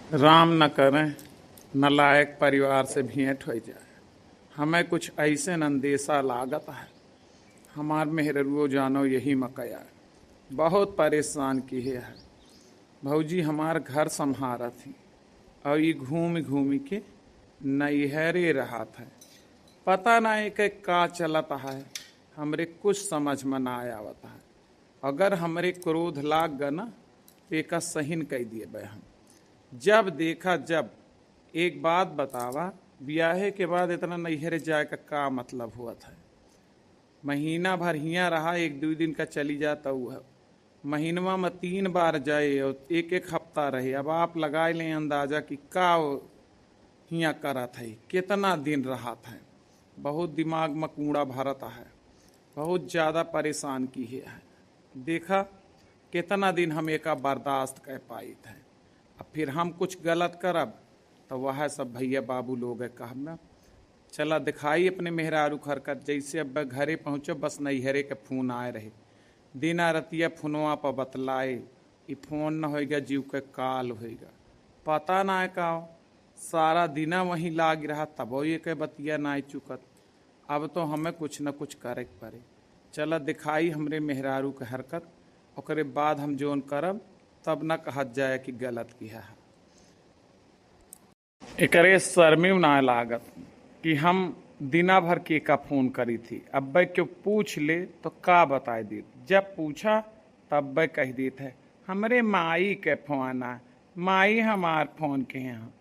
राम न करें नालायक परिवार से भेंट हो जाए। हमें कुछ ऐसे अंदेशा लागत है। हमार मेहरुओ जानो यही मकया है। बहुत परेशान किए है। भौजी हमार घर संभारा थी और ये घूम घूम के नैहरे रहा था। पता नहीं कि का चलत है। हमरे कुछ समझ में ना आवत है। अगर हमरे क्रोध लाग ग ना एका सहीन कह दिए बे हम। जब देखा जब एक बात बतावा, ब्याहे के बाद इतना नैहरे जाए का मतलब हुआ था। महीना भर हियाँ रहा, एक दो दिन का चली जाता हुआ। महीनवा में 3 बार जाए और एक एक हफ्ता रहे। अब आप लगा लें अंदाजा कि का हियाँ करा था, कितना दिन रहा था। बहुत दिमाग में कूड़ा भरता है। बहुत ज़्यादा परेशान की है। देखा कितना दिन हम एक बर्दाश्त कर पाई थे। अब फिर हम कुछ गलत करब तो वह सब भैया बाबू लोग है कहब ना। चला दिखाई अपने मेहरारू हरकत। जैसे अब घरे पहुँचो बस नैहरे के फोन आए रहे। दिना रतिया फोनवा पर बतलाए। ये फोन न होगा जीव के काल होगा। पता ना है का सारा दिना वहीं लाग रहा तबो ये के बतिया ना चुकत। अब तो हमें कुछ न कुछ करे पड़े। चला दिखाई हमरे मेहरारू के हरकत। ओकरे बाद हम जोन करब तब न कहत जाए कि गलत किया है। एकरे शर्मिव ना लागत कि हम दिना भर के का फोन करी थी। अब भाई क्यों पूछ ले तो का बताए दी। जब पूछा तब भाई कह दी थे हमरे माई के फोन आ। माई हमार फोन के यहाँ।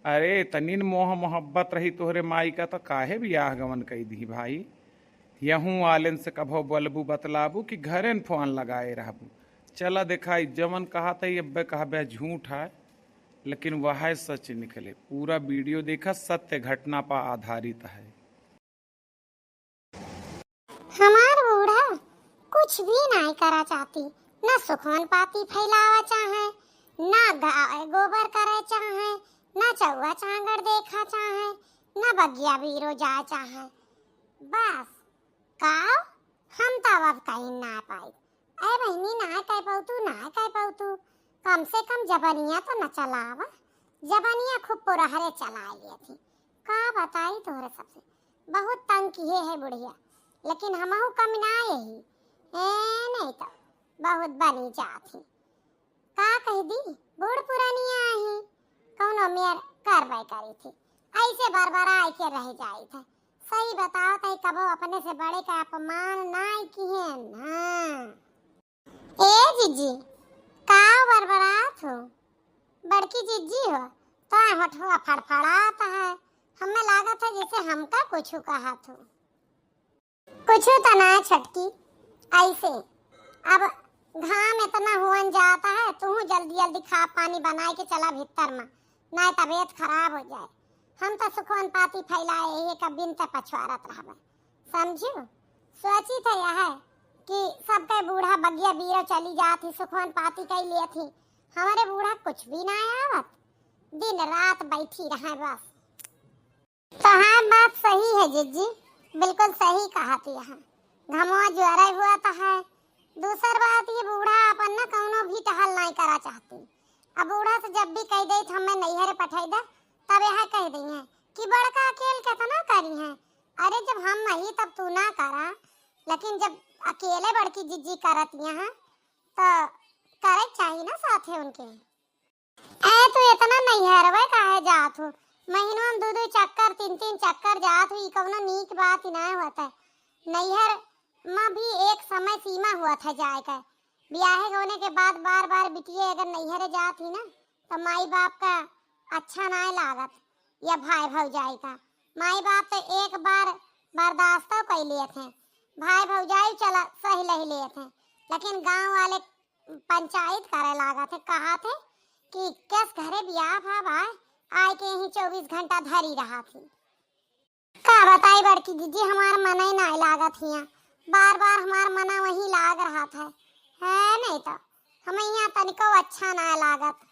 अरे तनिन मोह मोहब्बत रही तोहरे माई का तो काहे ब्याह गवन कही दी भाई। यहूँ वालन से कभो बलबू बतलाबू कि घरे न फोन लगाए रहबू। चला दिखाई जवन कहा था ये कहबे झूठ है, लेकिन वह सच निकले। पूरा वीडियो देखा, सत्य घटना पर आधारित है। हमार बूढ़ा कुछ भी नहीं करा चाहती। न सुखवन पाती फैलावा चाहे, न गाय गोबर करे चाहे, न चौवा चांगड़ देखा चाहे, न बगिया बीरो जा चाहे। बस काव हम तब अब कहीं ना पाई। अरे बहनी ना कह पाऊ तू, ना कह पाऊ तू। कम से कम जबनिया तो न चलावा। जबनिया खूब पुरहरे चला लिए थी। का बताई तोहरे सबसे। बहुत तंग किए है बुढ़िया, लेकिन हमहू कम ना यही नहीं तो बहुत बनी जाती। का कह दी बूढ़ पुरानिया ही कौनो मेर करवाई करी थी। ऐसे बरबरा के रह जाई थे। सही बताओ तई कबो अपने से बड़े का अपमान नहीं किए ना। ए जीजी का बरबरात हो? बड़की जीजी हो तो होठवा फड़फड़ाता है। हमें लागत है जैसे हमका कुछ कहा था। कुछ तो ना छटकी ऐसे। अब घाम इतना हुन जाता है, तू जल्दी जल्दी खा पानी बनाए के चला भीतर में, नहीं तबीयत खराब हो जाए। हम तो सुखवन पाती फैलाए ये का बिन ते पछवारत रहबे। समझू सोची थे यह कि सबके बूढ़ा बगिया बीरो चली जाती, सुखवन पाती कई लिए थी। हमारे बूढ़ा कुछ भी ना आवत, दिन रात बैठी रहे बस। तो हाँ बात सही है जीजी, बिल्कुल सही कहा थी। यहाँ घमवा ज्वर हुआ तो है। दूसर बात ये बूढ़ा अपन न कौनो भी टहल नहीं करा चाहती। अब बूढ़ा से जब भी कह दे हमें नैहरे पठाई दे, तब यह कह दी है कि बड़का अकेल कितना करी है। अरे जब हम नहीं तब तू ना करा, लेकिन जब अकेले बड़की जीजी करत यहाँ तो करे चाहिए ना साथे उनके। ए तू इतना नैहरवे काहे जात हो? महीनों में 2-2 चक्कर 3-3 चक्कर जात हुई कौनो नीक बात ही ना होता है। नैहर में भी एक समय सीमा हुआ था जाए का। ब्याहे होने के बाद बार बार बिटिया अगर नैहरे जात ही ना तो माई बाप का अच्छा ना लागत, या भाई भौजाई का। माई बाप तो एक बार बर्दाश्त कर लिए थे, भाई भौजाई चला सही ले लिए थे, लेकिन गांव वाले पंचायत करे लागा थे। कहा थे कि किस घरे ब्याह भा भाई आए के ही 24 घंटा धरी रहा थी। का बताई बड़की जीजी हमार मन ही नहीं लागत हिया। बार बार हमार मना वही लाग रहा था है, नहीं तो हमें यहाँ तनिको अच्छा ना लागत।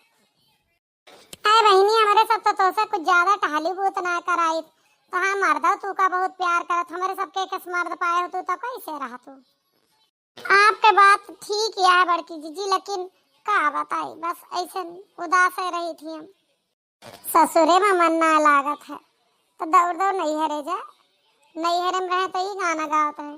अरे बहनी हमारे सब तो से कुछ ज्यादा टहली बूत ना कराई तो हाँ मर्दा तू का बहुत प्यार करत। हमारे सबके किस मर्द पाए हो तू तो कैसे रहा तू। आपके बात ठीक है बड़की जीजी, लेकिन का बताई बस ऐसे उदास रही थी हम। ससुरे में मन ना लागत है तो दौड़ दौड़ नैहरे जा। नैहरे में रहे तो ही गाना गाता है।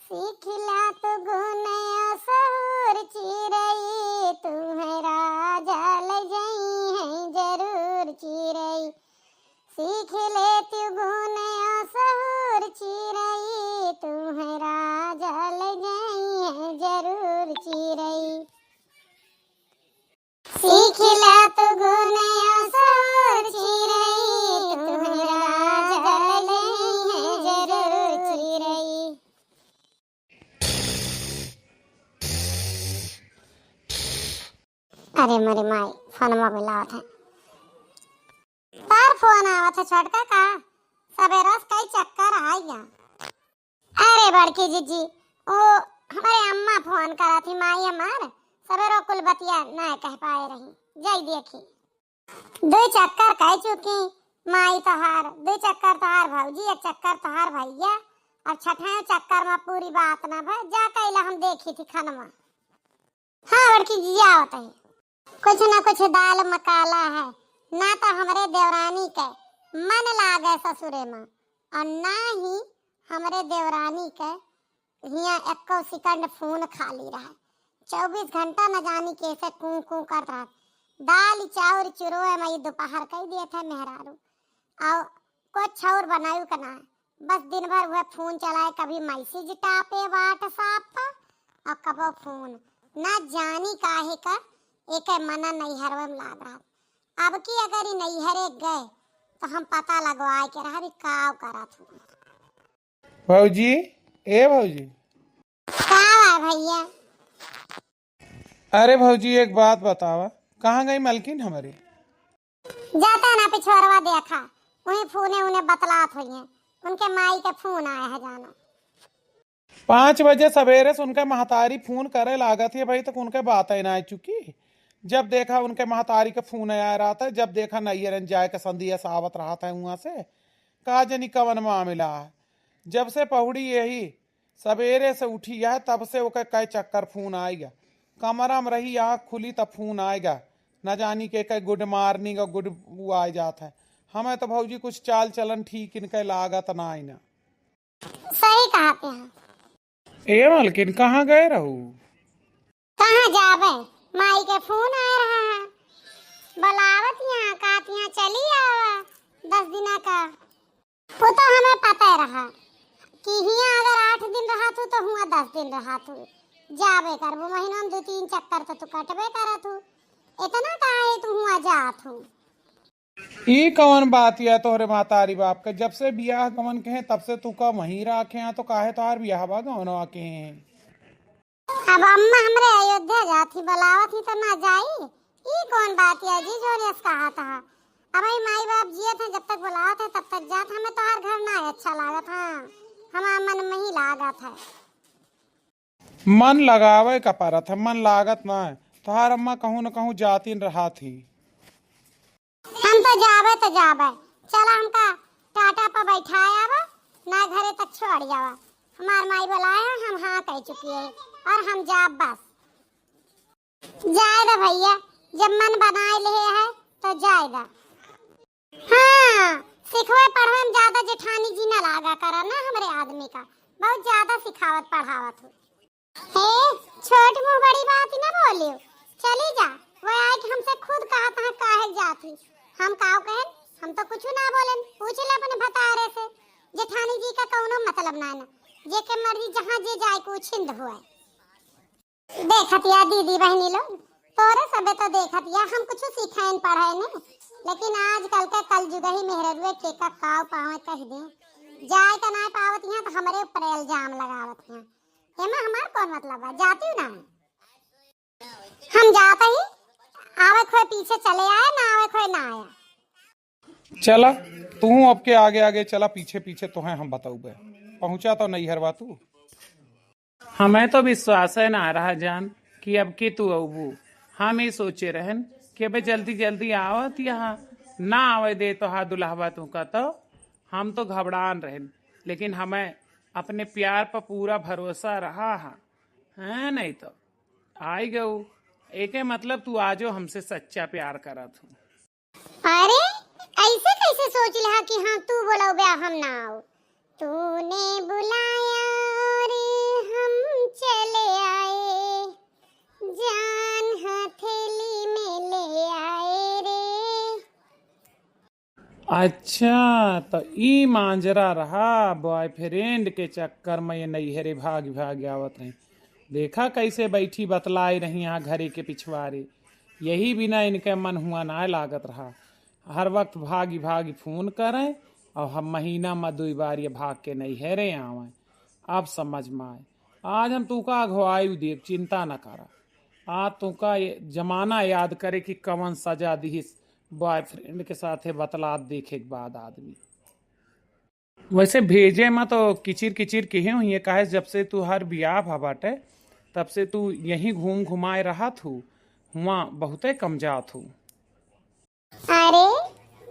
सीखला तू गुण असहुर चिरई, तू है राजा ले जई है जरूर चिरई। सीख ले तू गुण असहुर चिरई, तू है राजा ले जई है जरूर चिरई। सीख ले तू गुण असहुर चिरई, तू है राजा ले जई है जरूर चिरई। अरे मेरी माई फोन में मिलावत है। तार फोन आवत है छोटका का सवेरा से कई चक्कर आई गया। अरे बड़की जीजी ओ हमारे अम्मा फोन करा थी माई हमार सवेरो कुल बतिया ना कह पाए रही। जय देखी दो चक्कर कह चुकी माई तोहार, दो चक्कर तोहार भौजी, एक चक्कर तोहार भैया, और छठे चक्कर में पूरी बात ना भय जा कैला हम देखी थी खनमा। हाँ बड़की जीजी आवत है। कुछ न कुछ दाल मकाला है ना तो हमरे देवरानी के मन लागे ससुरे में, और ना ही हमरे देवरानी के हिया एको सेकंड फोन खाली रहा। 24 घंटा न जानी कैसे कू कू करत रहा। दाल चाउर चुरोए में दोपहर कह दिए थे मेहरारू, और कुछ और बनायू का ना, बस दिन भर वह फोन चलाए, कभी मैसेज टापे व्हाट्सएप पर और कबो फोन, ना जानी काहे का एक मना नैहर में लाग रहा। अब की अगर ही नैहरे गए तो हम पता लगवाए के रहा भी काव करा थू। भौजी ए भौजी। का है भैया? अरे भौजी एक बात बतावा, कहाँ गई मलकिन हमारी? जाता ना पिछोरवा देखा वही फोने उन्हें बतलात हुई है, उनके माई के फोन आया है जाना। 5 बजे सवेरे से उनके महतारी फोन करे लागत है भाई, तक उनके बात ही ना आ चुकी। जब देखा उनके महतारी का फोन आ रहा था, जब देखा नैयरन जाए का संदिया सावत रहा था वहां से, कहा जनी कवन मामला है। जब से पहुड़ी यही सवेरे से उठी है तब से ओके कई चक्कर फोन आएगा, कमरा में रही आँख खुली तब फोन आएगा, न जानी के कई गुड मॉर्निंग और गुड वो आ जाता है। हमें तो भौजी कुछ चाल चलन ठीक इनके लागत ना आई ना। सही कहते हैं। ए मलकिन कहाँ गए रहू? कहाँ जावे, माई के फोन आ रहा है, बुलावत यहाँ कात यहाँ चली आवा 10 दिन का। वो तो हमें पता रहा कि हिया अगर 8 दिन रहा थू तो हुआ 10 दिन रहा थू, जावे कर वो महीनों में 2-3 चक्कर तो तू कटबे करा थू, इतना काहे तू हुआ जा थू। ई कवन बात है तोहरे मातारी बाप के, जब से बियाह कवन के हैं तब से तू का वहीं रखे हैं, तो काहे तोहार बियाह बा गवनवा के हैं। अब अम्मा हमरे अयोध्या जाती बुलावत ही तो ना जाई, ई कौन बात है जी जो रेस कहा था। अब आई माई बाप जिए थे जब तक बुलावत है तब तक जात, हमें तो हर घर ना अच्छा लागत है, हमारा मन में ही लागत है। मन लगावे का परत है, मन लागत ना है। तोहार अम्मा कहूँ न कहूँ जाती रहा थी। हम तो जावे चला हमका टाटा पर बैठाया बा ना घरे तक छोड़ जावा। हमार माई बुलाया हम हाँ कह चुकी है और हम जाब बस। जाएगा भैया, जब मन बनाए ले है तो जाएगा। हाँ सिखवे पढ़वे में ज्यादा जेठानी जी ना लागा करा ना, हमरे आदमी का बहुत ज्यादा सिखावत पढ़ावत हो। छोट मुँह बड़ी बात ही ना बोलियो, चली जा। वो आए कि हमसे खुद कहा था काहे जाती, हम काव कहें, हम तो कुछ ना बोलें, पूछ ले अपने भतारे से। जेठानी जी का कौनो मतलब ना ना, जे के मर्जी जहाँ जे जाए को छिंद हुआ। देखतिया दीदी बहनी लोग तोरे सबे तो देखतिया, हम कुछ सिखाएं पढ़ाए ने, लेकिन आजकल के कल जुग ही मेहररुए के का काव पावे कह दे जाए का ना पावत यहाँ तो हमारे ऊपर इल्जाम लगावत हैं। एमा हमार कौन मतलब है, जाती ना हम जाते ही आवे खोए पीछे चले आए ना आवे खोए ना आया। चला तू अब के आगे आगे चला, पीछे पीछे तो है हम बताऊ बे पहुंचा तो नहीं हरवा तू। हमें तो विश्वास है ना रहा जान कि अब की तू अबू, हम ही सोचे रहन कि अबे जल्दी जल्दी आवत यहाँ ना आवे दे तो हा दुल्हवा तू का, तो हम तो घबरान रहन, लेकिन हमें अपने प्यार पर पूरा भरोसा रहा है नहीं तो आई गऊ। एक मतलब तू आजो हमसे सच्चा प्यार करा तू। अरे ऐसे कैसे सोच लिया कि हाँ तू बोलो बे हम ना आओ। तूने बुलाया और हम चले आए, जान हथेली में ले आए रे। अच्छा तो ई मांजरा रहा बॉयफ्रेंड के चक्कर में ये नैहरे भाग भाग आवत रही। देखा कैसे बैठी बतलाई रही यहाँ घरे के पिछवाड़े। यही बिना इनके मन हुआ ना लागत रहा। हर वक्त भागी भागी फोन करें और हम महीना में 2 बार ये भाग के नैहरे आवें। अब समझ में आए। आज हम तू का अगवायु देव, चिंता न करा। आज तू का जमाना याद करे कि कवन सजा दी बॉयफ्रेंड के साथ बतलात देखे के बाद आदमी। वैसे भेजे में तो किचिर किचिर कहे हुई काहे जब से तू हर बियाह भा बाटे तब से तू यहीं घूम घुमाए रहा थू, हुआ बहुते कम जात हूँ। अरे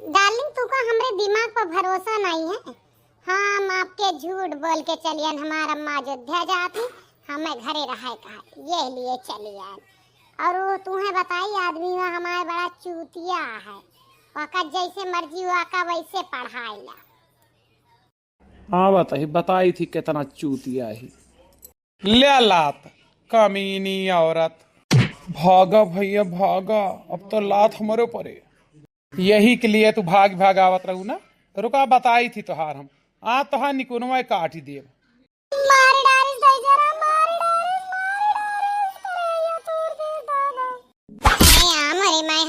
डार्लिंग तू का हमरे दिमाग पर भरोसा नहीं है। हम आपके झूठ बोल के चलियन हमारा अम्मा अयोध्या जाती, हमें घरे रहे कहा ये लिए चलियन। और वो तुम्हें बताई आदमी हुआ हमारे बड़ा चूतिया है, वक़्त जैसे मर्जी हुआ का वैसे पढ़ाईला। हाँ बताई थी कितना चूतिया ही। ले लात कमीनी औरत, भागा भैया भागा, अब तो लात हमारे परे। यही के लिए तू भाग भाग आवत रहू ना, तो रुका बताई थी तोहार हम आ तोहार निकुनवा काट ही देव।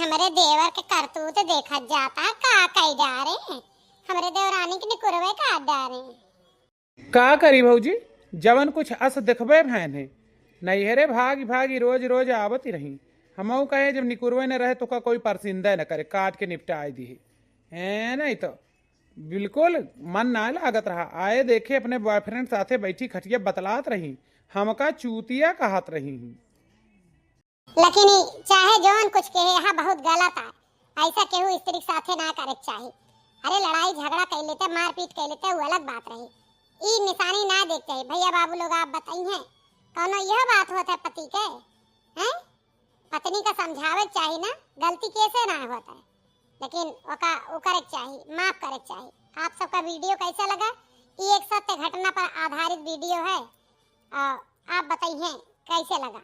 हमारे देवर के करतूत देखा जाता का कई जा रहे हैं, हमारे देवरानी के निकुरवे काट डाले। का करी भौजी, जवन कुछ अस देखबे भैन है नैहरे भागी भागी रोज रोज आवत ही रही। हमऊ कहे जब निकुरवे न रहे तो का कोई परसिंदा न करे, काट के निपटाई दी है। नहीं तो बिल्कुल मन ना लागत रहा। आए देखे अपने बॉयफ्रेंड साथे बैठी खटिया बतलात रही, हमका चूतिया कहत रही। लेकिन चाहे जौन कुछ कहे यहाँ बहुत गलत है, ऐसा केहू स्त्री साथे ना करे चाहिए। अरे लड़ाई झगड़ा कर लेते, मारपीट कर लेते, वो अलग बात रही। ई निशानी ना देखते है। भैया बाबू लोग आप बताइए कौनो यह बात होता है पति के हैं? पत्नी का समझावे चाहिए ना, गलती कैसे ना होता है, लेकिन वो करे चाहिए, माफ करे चाहिए। आप सबका वीडियो कैसा लगा? ये एक सत्य घटना पर आधारित वीडियो है, आप बताइए कैसे लगा।